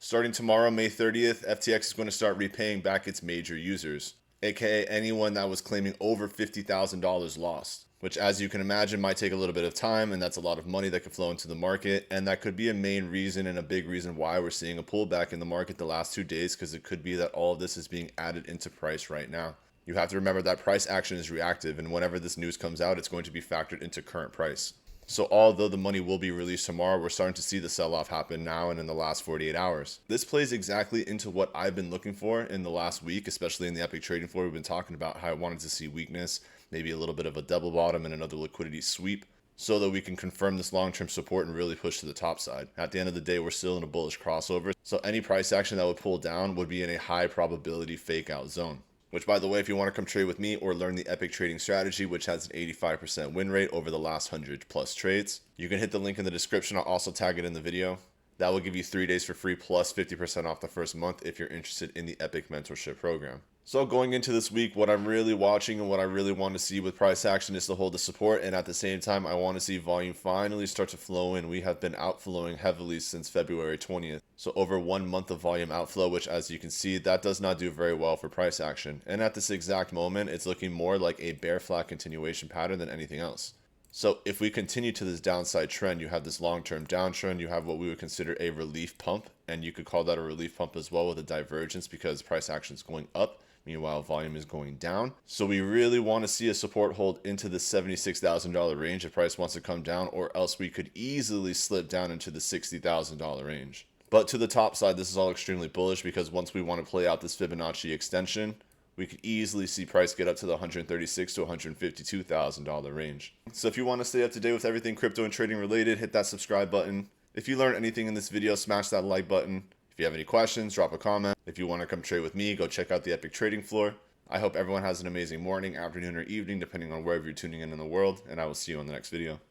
Starting tomorrow, May 30th, FTX is going to start repaying back its major users, aka anyone that was claiming over $50,000 lost, which as you can imagine might take a little bit of time, and that's a lot of money that could flow into the market, and that could be a main reason and a big reason why we're seeing a pullback in the market the last 2 days, because it could be that all of this is being added into price right now. You have to remember that price action is reactive, and whenever this news comes out, it's going to be factored into current price. So although the money will be released tomorrow, we're starting to see the sell-off happen now and in the last 48 hours. This plays exactly into what I've been looking for in the last week, especially in the EPIQ Trading Floor. We've been talking about how I wanted to see weakness, maybe a little bit of a double bottom and another liquidity sweep, so that we can confirm this long-term support and really push to the top side. At the end of the day, we're still in a bullish crossover, so any price action that would pull down would be in a high probability fake out zone. Which, by the way, if you want to come trade with me or learn the EPIQ trading strategy, which has an 85% win rate over the last 100 plus trades, you can hit the link in the description. I'll also tag it in the video. That will give you 3 days for free plus 50% off the first month if you're interested in the EPIQ mentorship program. So going into this week, what I'm really watching and what I really want to see with price action is to hold the support, and at the same time, I want to see volume finally start to flow in. We have been outflowing heavily since February 20th. So over 1 month of volume outflow, which as you can see, that does not do very well for price action. And at this exact moment, it's looking more like a bear flat continuation pattern than anything else. So if we continue to this downside trend, you have this long-term downtrend, you have what we would consider a relief pump, and you could call that a relief pump as well with a divergence because price action is going up. Meanwhile, volume is going down. So we really want to see a support hold into the $76,000 range if price wants to come down, or else we could easily slip down into the $60,000 range. But to the top side, this is all extremely bullish because once we want to play out this Fibonacci extension, we could easily see price get up to the $136,000 to $152,000 range. So if you want to stay up to date with everything crypto and trading related, hit that subscribe button. If you learned anything in this video, smash that like button. If you have any questions, drop a comment. If you want to come trade with me, go check out the EPIQ Trading Floor. I hope everyone has an amazing morning, afternoon, or evening, depending on wherever you're tuning in the world, and I will see you on the next video.